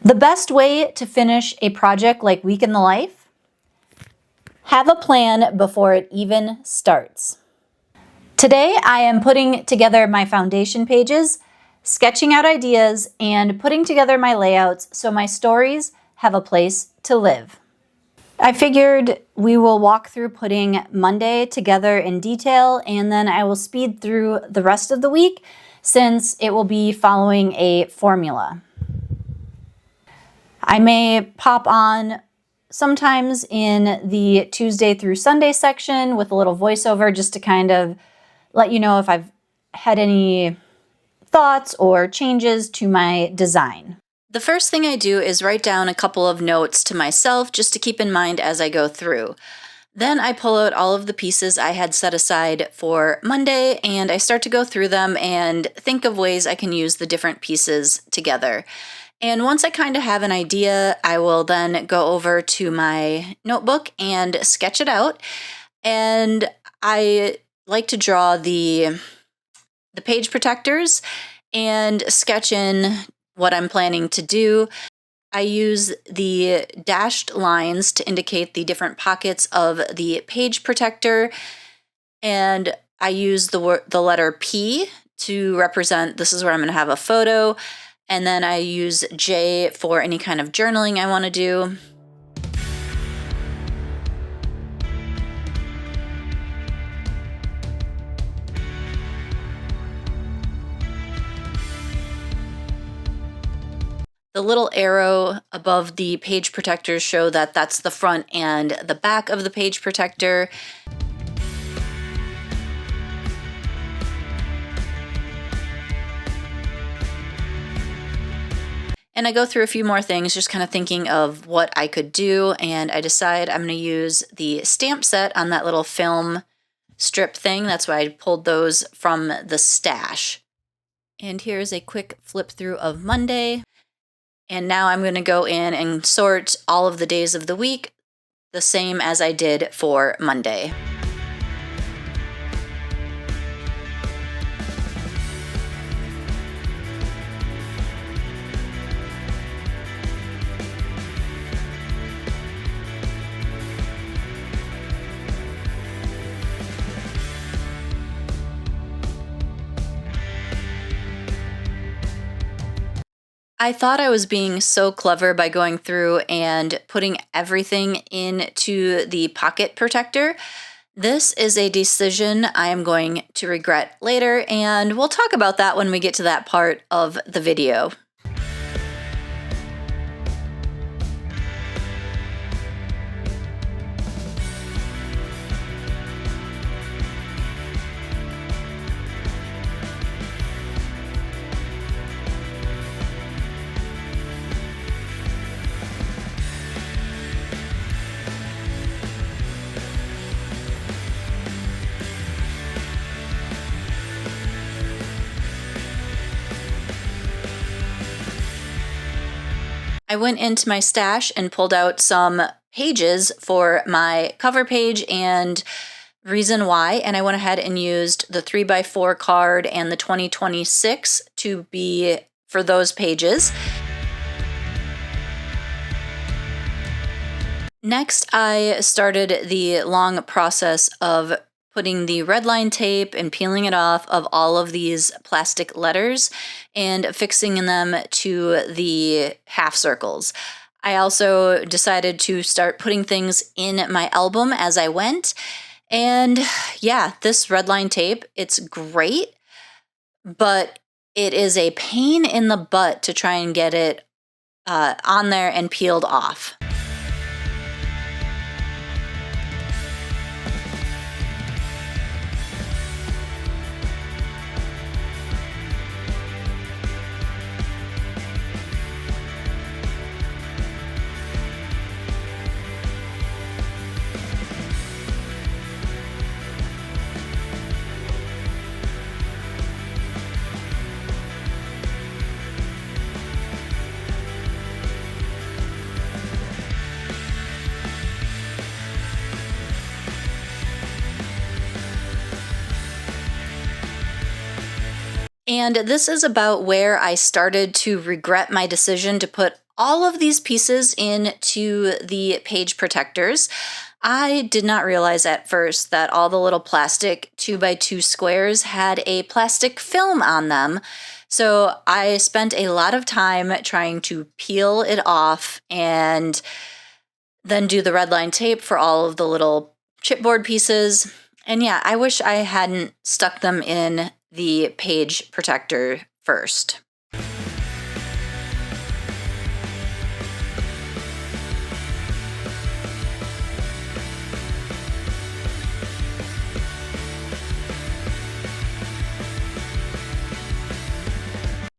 The best way to finish a project like Week in the Life? Have a plan before it even starts. Today, I am putting together my foundation pages, sketching out ideas, and putting together my layouts so my stories have a place to live. I figured we will walk through putting Monday together in detail, and then I will speed through the rest of the week since it will be following a formula. I may pop on sometimes in the Tuesday through Sunday section with a little voiceover just to kind of let you know if I've had any thoughts or changes to my design. The first thing I do is write down a couple of notes to myself just to keep in mind as I go through. Then I pull out all of the pieces I had set aside for Monday and I start to go through them and think of ways I can use the different pieces together. And once I kind of have an idea, I will then go over to my notebook and sketch it out. And I like to draw the page protectors and sketch in what I'm planning to do. I use the dashed lines to indicate the different pockets of the page protector. And I use the letter P to represent this is where I'm going to have a photo. And then I use J for any kind of journaling I want to do. The little arrow above the page protectors show that that's the front and the back of the page protector. And I go through a few more things, just kind of thinking of what I could do, and I decide I'm going to use the stamp set on that little film strip thing. That's why I pulled those from the stash. And here's a quick flip through of Monday. And now I'm going to go in and sort all of the days of the week the same as I did for Monday. I thought I was being so clever by going through and putting everything into the pocket protector. This is a decision I am going to regret later, and we'll talk about that when we get to that part of the video. I went into my stash and pulled out some pages for my cover page and reason why, and I went ahead and used the 3x4 card and the 2026 to be for those pages. Next, I started the long process of putting the red line tape and peeling it off of all of these plastic letters and fixing them to the half circles. I also decided to start putting things in my album as I went. And yeah, this red line tape, it's great, but it is a pain in the butt to try and get it on there and peeled off. And this is about where I started to regret my decision to put all of these pieces into the page protectors. I did not realize at first that all the little plastic 2x2 squares had a plastic film on them. So I spent a lot of time trying to peel it off and then do the red line tape for all of the little chipboard pieces. And yeah, I wish I hadn't stuck them in the page protector first.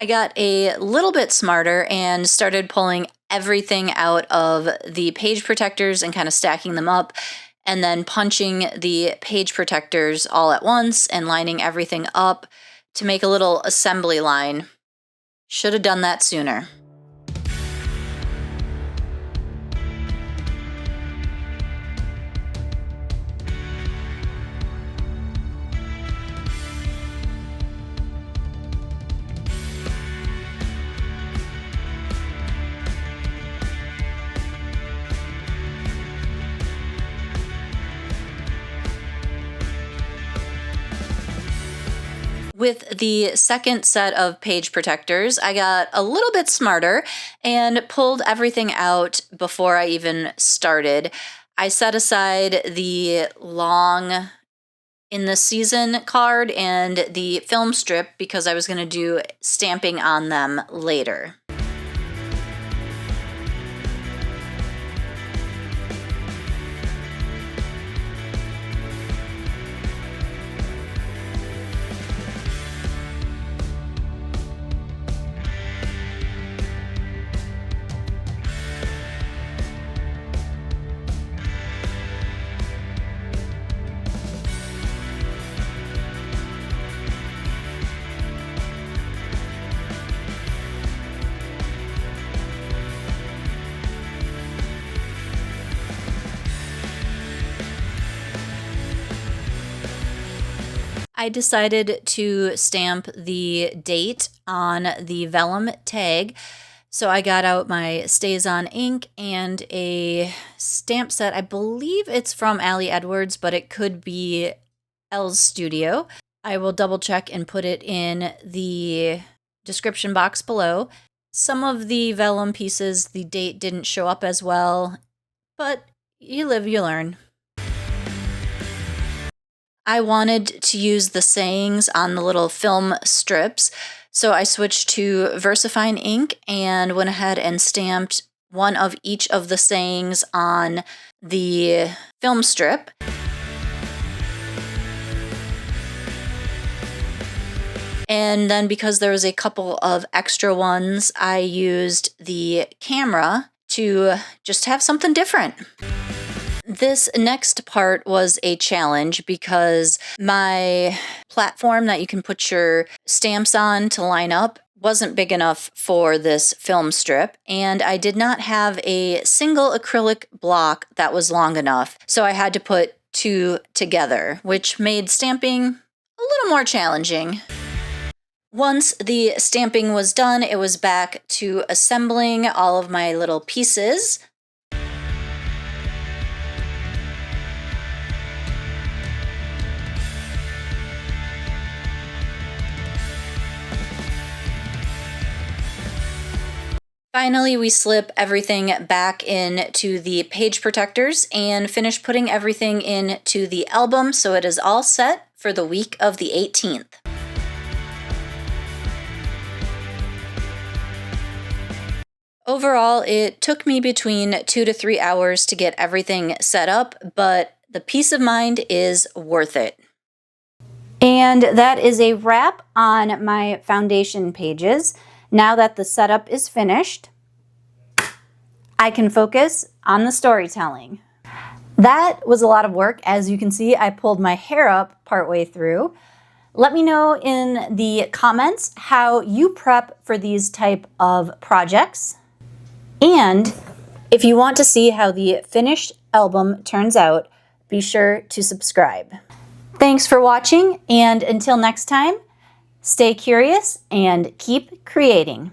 I got a little bit smarter and started pulling everything out of the page protectors and kind of stacking them up, and then punching the page protectors all at once and lining everything up to make a little assembly line. Should have done that sooner. With the second set of page protectors, I got a little bit smarter and pulled everything out before I even started. I set aside the long in the season card and the film strip because I was going to do stamping on them later. I decided to stamp the date on the vellum tag. So I got out my Stays On ink and a stamp set. I believe it's from Ali Edwards, but it could be Elle's Studio. I will double check and put it in the description box below. Some of the vellum pieces, the date didn't show up as well, but you live, you learn. I wanted to use the sayings on the little film strips, so I switched to VersaFine ink and went ahead and stamped one of each of the sayings on the film strip. And then because there was a couple of extra ones, I used the camera to just have something different. This next part was a challenge because my platform that you can put your stamps on to line up wasn't big enough for this film strip, and I did not have a single acrylic block that was long enough, so I had to put two together, which made stamping a little more challenging. Once the stamping was done, it was back to assembling all of my little pieces. Finally, we slip everything back into the page protectors and finish putting everything into the album so it is all set for the week of the 18th. Overall, it took me between 2 to 3 hours to get everything set up, but the peace of mind is worth it. And that is a wrap on my foundation pages. Now that the setup is finished, I can focus on the storytelling. That was a lot of work. As you can see, I pulled my hair up partway through. Let me know in the comments how you prep for these type of projects. And if you want to see how the finished album turns out, be sure to subscribe. Thanks for watching, and until next time, stay curious and keep creating.